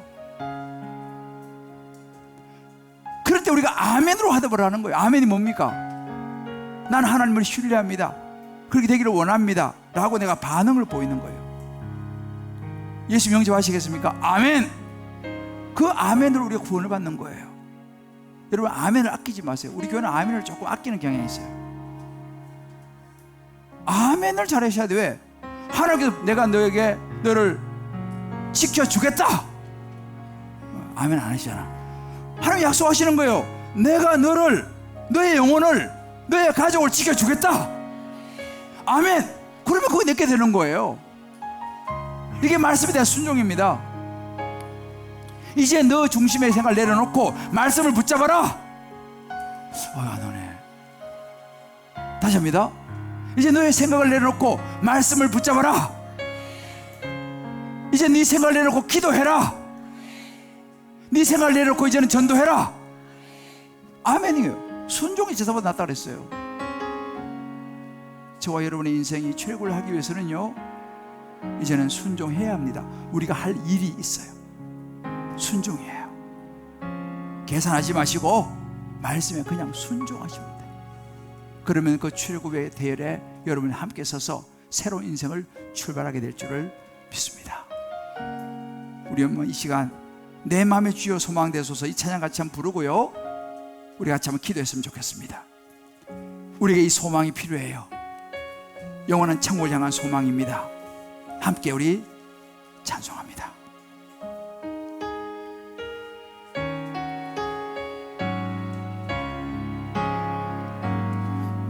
그럴 때 우리가 아멘으로 화답을 하는 거예요. 아멘이 뭡니까? 나는 하나님을 신뢰합니다, 그렇게 되기를 원합니다 라고 내가 반응을 보이는 거예요. 예수 영접하시겠습니까? 아멘. 그 아멘으로 우리가 구원을 받는 거예요. 여러분, 아멘을 아끼지 마세요. 우리 교회는 아멘을 조금 아끼는 경향이 있어요. 아멘을 잘하셔야 돼. 왜? 하나님께서 내가 너를 지켜주겠다, 아멘 안 하시잖아. 하나님 약속하시는 거예요. 내가 너의 영혼을, 너의 가족을 지켜주겠다, 아멘. 그러면 그거 내게 되는 거예요. 이게 말씀에 대한 순종입니다. 이제 너 중심의 생각을 내려놓고 말씀을 붙잡아라. 안 오네. 다시 합니다. 이제 너의 생각을 내려놓고 말씀을 붙잡아라. 이제 네 생각을 내려놓고 기도해라. 네 생각을 내려놓고 이제는 전도해라. 아멘이에요. 순종이 제사보다 낫다 그랬어요. 저와 여러분의 인생이 최고를 하기 위해서는요, 이제는 순종해야 합니다. 우리가 할 일이 있어요. 순종이에요. 계산하지 마시고 말씀에 그냥 순종하시면 돼요. 그러면 그 출애굽의 대열에 여러분이 함께 서서 새로운 인생을 출발하게 될 줄을 믿습니다. 우리 한번 이 시간 내 마음의 주여 소망되소서, 이 찬양 같이 한번 부르고요, 우리 같이 한번 기도했으면 좋겠습니다. 우리에게 이 소망이 필요해요. 영원한 천국을 향한 소망입니다. 함께 우리 찬송합니다.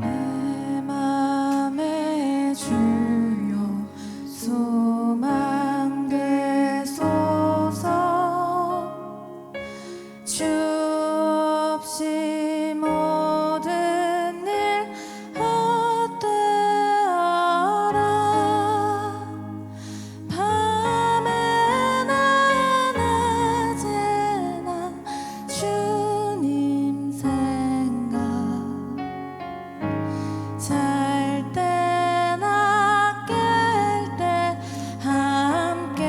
내 맘의 주여 소망 되소서. 주 없이 모든 일 헛되어라. 밤에나 낮에나 주님 생각. 잘 때나 깰 때 함께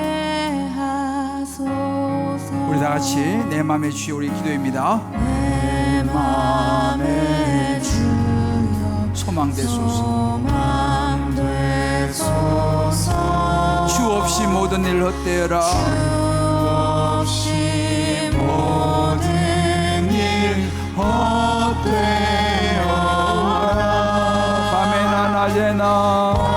하소서. 우리 다 같이 내 마음의 주여, 우리 기도입니다. 내 맘의 주여 소망 되소서. 소망 되소서. 주 없이 모든 일 헛되어라. 주 없이 모든 일 헛되어라. 밤에나 낮에나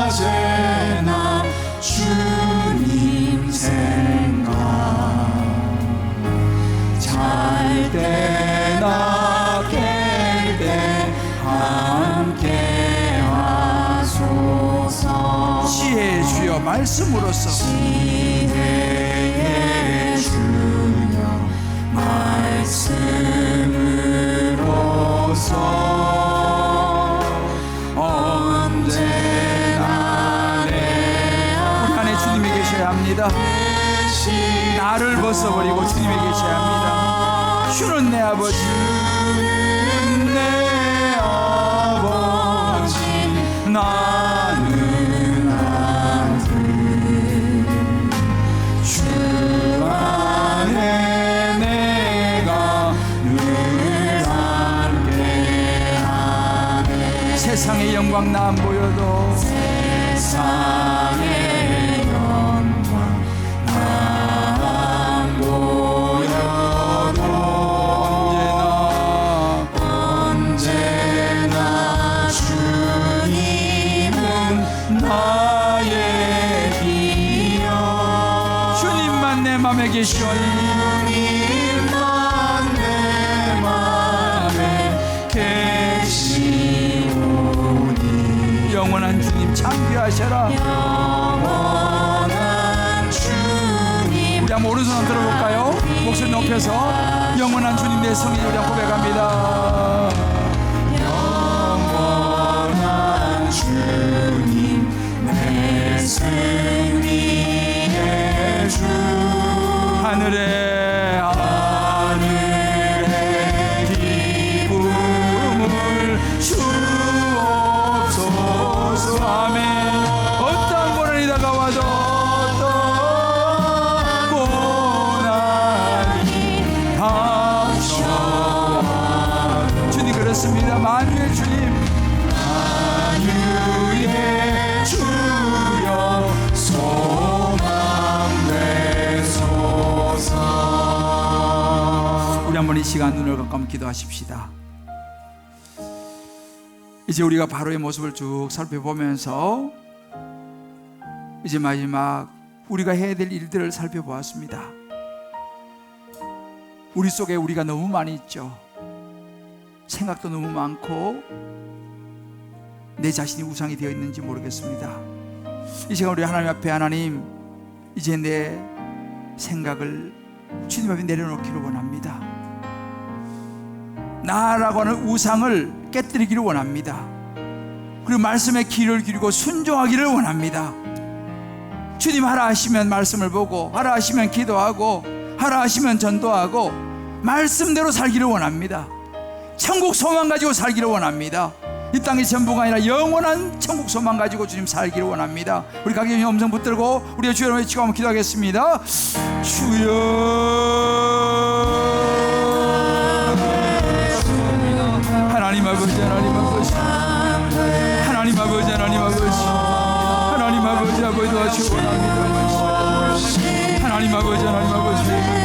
낮에나 주님 생각. 잘 때나 깰 때 함께 하소서. 지혜의 주여 말씀으로써 지혜의 주여 말씀으로써 언제나 내 우리 안에 주님이 계셔야 합니다. 나를 벗어버리고 주님이 계셔야 합니다. 주는 내 아버지, 주는 내 아버지, 나는 아들. 주 안에 내가 늘 함께하네. 세상의 영광 나 안 보여도 세상의 영광 안 보여도 언제나 주님은 나의 비여. 주님만 내 맘에 계시오. 주님만 내 맘에 계시오니. 영원한 주님 참귀하셔라. 영원한 주님. 우리 한번 오른손 한번 들어볼까요? 목소리 높여서 영원한 주님 내 성인 우리 한번 고백합니다. 영원한 주님 내 승리의 주. 하늘에 기쁨을 주옵소서. 아멘. 어떠한 고난이 다가와도, 어떠한 고난이 닥쳐와도 주님 그렇습니다. 만유의 주님, 만유의 주여 소망 되소서. 우리 한번 이 시간 눈을 감고 한번 기도하십시다. 이제 우리가 바로의 모습을 쭉 살펴보면서 이제 마지막 우리가 해야 될 일들을 살펴보았습니다. 우리 속에 우리가 너무 많이 있죠. 생각도 너무 많고 내 자신이 우상이 되어 있는지 모르겠습니다. 이 시간 우리 하나님 앞에, 하나님 이제 내 생각을 주님 앞에 내려놓기를 원합니다. 나라고 하는 우상을 깨뜨리기를 원합니다. 그리고 말씀에 귀를 기울이고 순종하기를 원합니다. 주님 하라 하시면 말씀을 보고, 하라 하시면 기도하고, 하라 하시면 전도하고 말씀대로 살기를 원합니다. 천국 소망 가지고 살기를 원합니다. 이 땅의 전부가 아니라 영원한 천국 소망 가지고 주님 살기를 원합니다. 우리 각자 음성 붙들고 우리의 주여 외치고 한번 기도하겠습니다. 주여 하나님 아버지 하나님 아버지 하나님 아버지 하나님 아버지 하나님 아버지 아버지 도와주시기 원합니다. 하나님 아버지 하나님 아버지 아버지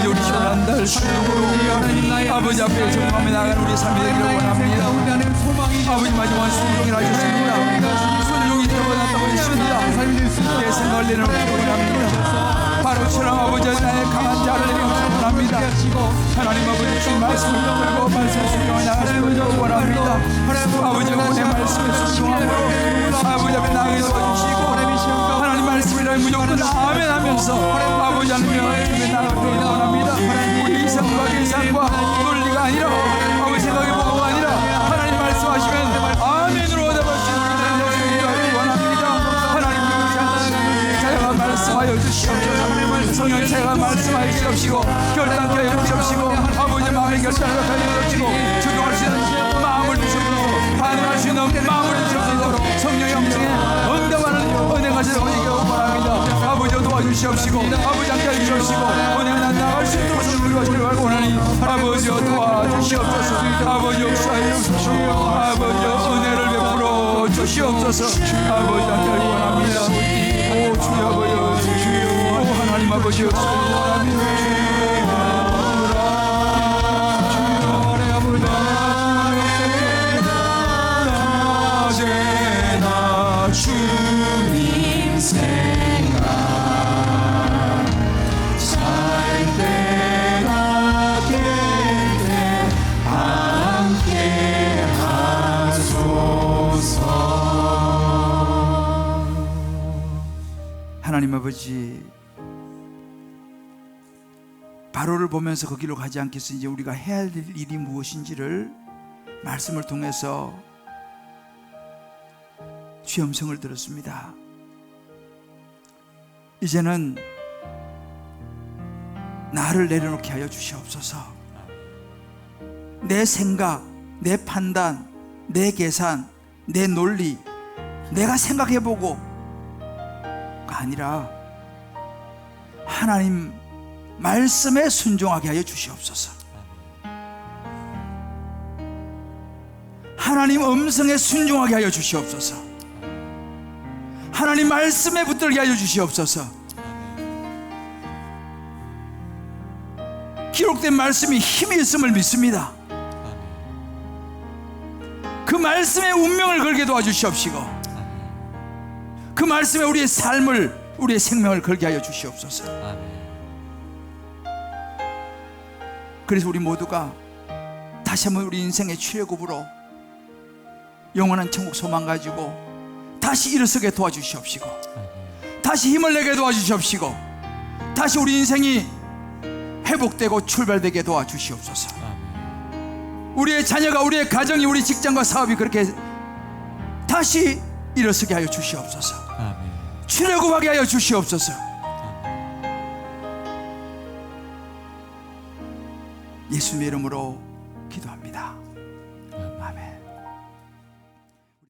우리 시원한 달 수용으로 아버지 앞에 정함에 나가는 우리 삶이 되기를 원합니다. 아버지 마지막 순종을 하셨습니다. 순종이 되어났다고 했습니다. 내 생각을 내놓고 원합니다. 바로 처럼 아버지 나의 강한 자를 내놓고 원합니다. 하나님 아버지 주신 말씀을 들고 말씀 순종을 나가시기를 원합니다. 아버지 내 말씀에 순종함으로 아버지 앞에 나가게 도와주시고 하나님 말씀이라 무조건 아멘 하면서 아버지 하나님 주님의 나가기를 원합니다. 우리 이상과 계산과 논리가 아니라 아버지 생각이 뭐가 아니라 하나님 말씀하시면 아멘으로 대답할 수 있는 것을 원합니다. 하나님 자녀가 말씀하여 주시옵소서. 성령 제가 말씀하여 주시옵시고 결단케 하여 주시옵시고 아버지 마음의 결단을 하여 주시고 주동할 수 있는 마음을 주시옵소서. 반응할 수 있는 마음을 주시옵소서. 성령의 영성에 응답하는 은혜가 되기를 원합니다. 아버지 도와주시옵시고 아버지 함께 해주시옵시고 은혜가 나아갈 수 있도록 성령을 주시기 원하니 아버지 도와주시옵소서. 아버지 역사해 주시옵소서. 아버지 은혜를 베풀어 주시옵소서. 아버지 함께 하기 원합니다. 오 주여 아버지 주여 오 하나님 아버지 역사해 원합니다. 주님 생각 살 때나 깰때 함께 하소서. 하나님 아버지 바로를 보면서 그 길로 가지 않겠어. 이제 우리가 해야 될 일이 무엇인지를 말씀을 통해서 주의 음성을 들었습니다. 이제는 나를 내려놓게 하여 주시옵소서. 내 생각, 내 판단, 내 계산, 내 논리 내가 생각해보고가 아니라 하나님 말씀에 순종하게 하여 주시옵소서. 하나님 음성에 순종하게 하여 주시옵소서. 하나님 말씀에 붙들게 하여 주시옵소서. 기록된 말씀이 힘이 있음을 믿습니다. 그 말씀에 운명을 걸게 도와주시옵시고 그 말씀에 우리의 삶을 우리의 생명을 걸게 하여 주시옵소서. 그래서 우리 모두가 다시 한번 우리 인생의 출애굽으로 영원한 천국 소망 가지고 다시 일어서게 도와주시옵시고 다시 힘을 내게 도와주시옵시고 다시 우리 인생이 회복되고 출발되게 도와주시옵소서. 우리의 자녀가 우리의 가정이 우리 직장과 사업이 그렇게 다시 일어서게 하여 주시옵소서. 출애굽하게 하여 주시옵소서. 예수님의 이름으로 기도합니다. 아멘.